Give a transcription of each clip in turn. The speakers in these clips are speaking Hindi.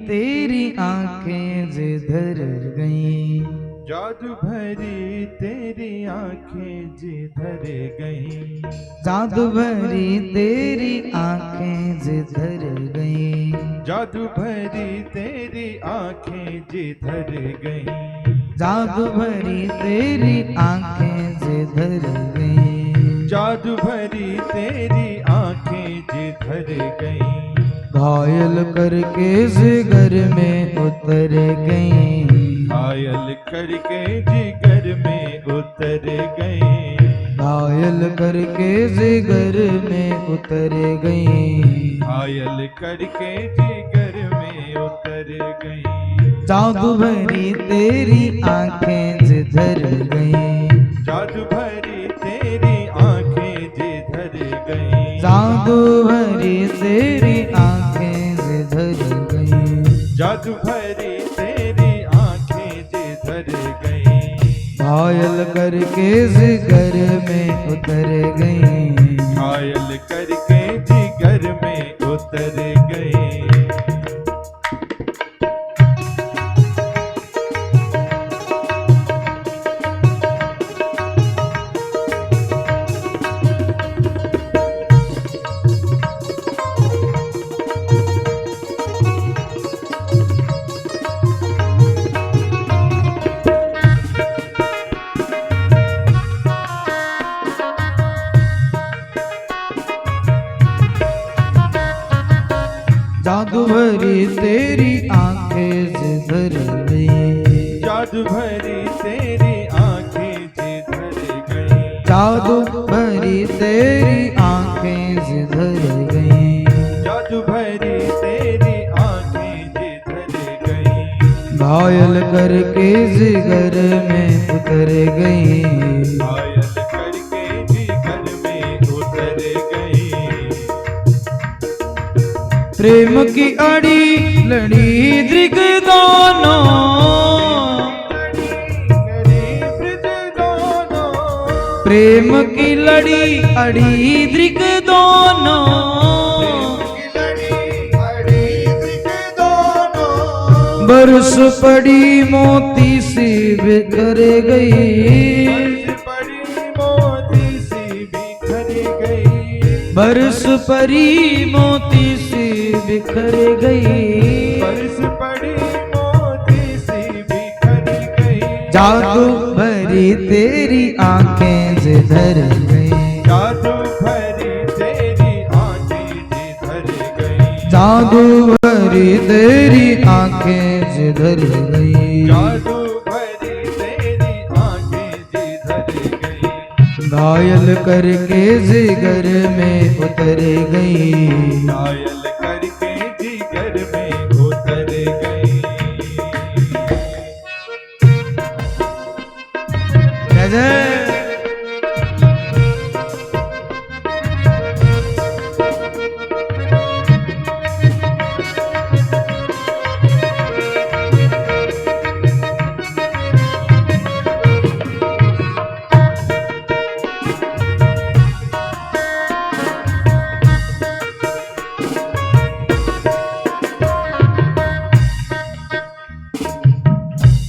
तेरी आंखें जिधर गई, जादू भरी तेरी आंखें जिधर गई, जादू भरी तेरी आंखें जिधर गई, जादू भरी तेरी आंखें जिधर गई, जादू भरी तेरी आंखें जिधर गई, जादू भरी तेरी आंखें जिधर गई, घायल करके जिगर में उतर गई, घायल करके जिगर में उतर गई, घायल करके जिगर में उतर गई, घायल करके जिगर में उतर गई, जादू भरी तेरी आंखें जिधर गई, जादू भरी तेरी आंखें जिधर गई, जादू भरी तेरी आंखें जिधर गई, जादू भरी तेरी आंखें जिधर गई, घायल करके जिगर में उतर गई, घायल करके जिगर में उतर गई। जादू भरी तेरी आंखें जिधर गई, जादू भरी तेरी आंखें जिधर गई, जादू भरी तेरी आंखें जिधर गई, जादू भरी तेरी आंखें जिधर गई, घायल करके जिगर में उतर गई, घायल करके जिगर में उतर गई, प्रेम की अड़ी लड़ी दृग दोनों, प्रेम की लड़ी अड़ी दृग दोनों, बरस पड़ी मोती सी बिखर गई, बरस पड़ी मोती सी बिखर गई, जादू भरी तेरी आंखें जिधर गई, जादू भरी तेरी आंखें जिधर गई, जादू भरी तेरी आंखें जिधर गई, जादू भरी तेरी आंखें जिधर गई, घायल करके जिगर में उतर गई, घायल करके जिगर में उतर गई। जय जय।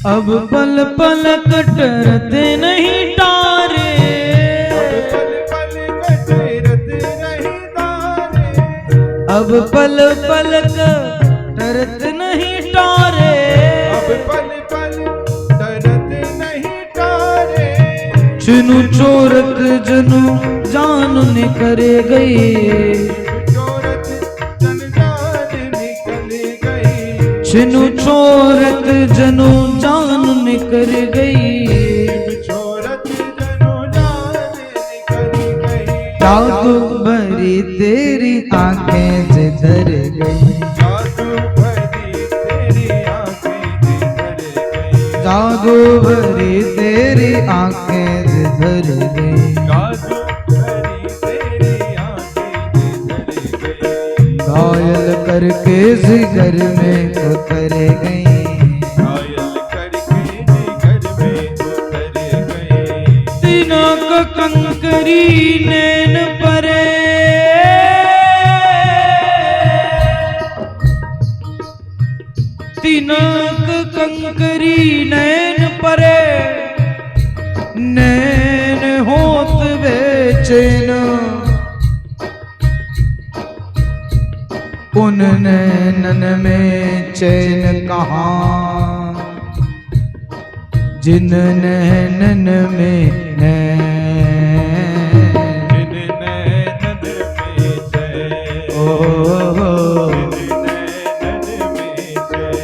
अब पल पल कटरते नहीं तारे, अब पल पल कटरत नहीं तारे, चुनु चोरत जनु जान निकर गई, छिनु चोरत जनु जान निकर गई, जादू भरी तेरी आंखें जिधर गई, जादू भरी तेरी आंखें जिधर गई, घायल करके जिगर में उतर गई, तीनों को कंकरी नैन परे, तिनक कंकरी नैन परे, नैन होत बेचैन, उन नैनन में चैन कहाँ, जिन नैनन में नैन, जिन नैनन में चैन, जिन नैनन में चैन।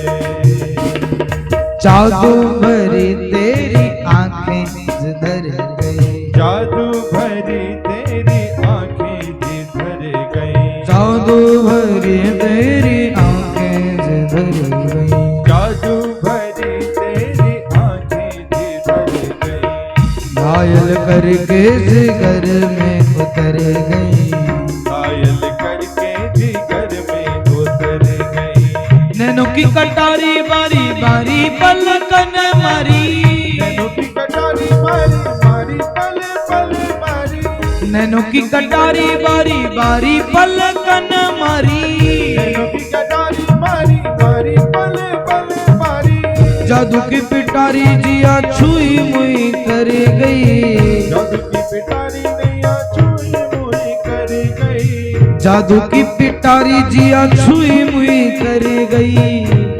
जादू भरी तेरी आंखें जिधर गई, जादू भरी तेरी आंखें जिधर गई, जादू भरी तेरी आंखें जिधर गई, जादू भरी तेरी आंखें जिधर गई। घायल करके जिगर में उतर गई, घायल करके जिगर में उतर गई। नैनों की कटारी बारी बारी पलकन मारी, नैनों की कटारी मारी मारी पल पल मारी, नैनों की कटारी बारी बारी पलकन मारी, नैनों की कटारी मारी मारी पल पल मारी। जादू की पिटारी जिया छुई मुई कर गई, जादू की पिटारी नैया छुई मुई कर गई, जादू की पिटारी जिया छुई मुई कर गई,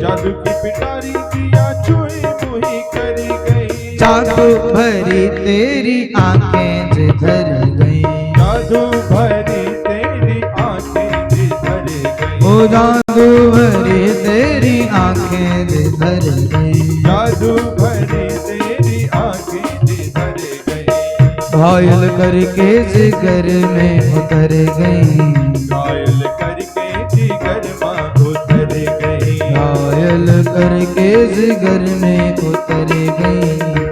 जादू की पिटारी जिया छुई मुई कर गई। जादू भरी तेरी आंखें जिधर गई, जादू भरी तेरी आंखें जिधर गई, ओ जादू भरी तेरी आंखें जिधर गई, जादू भरी तेरी आंखें जिधर गई। घायल करके जिगर में उतर गई, घायल करके जिगर मां उतर गई, घायल करके जिगर में उतर गई।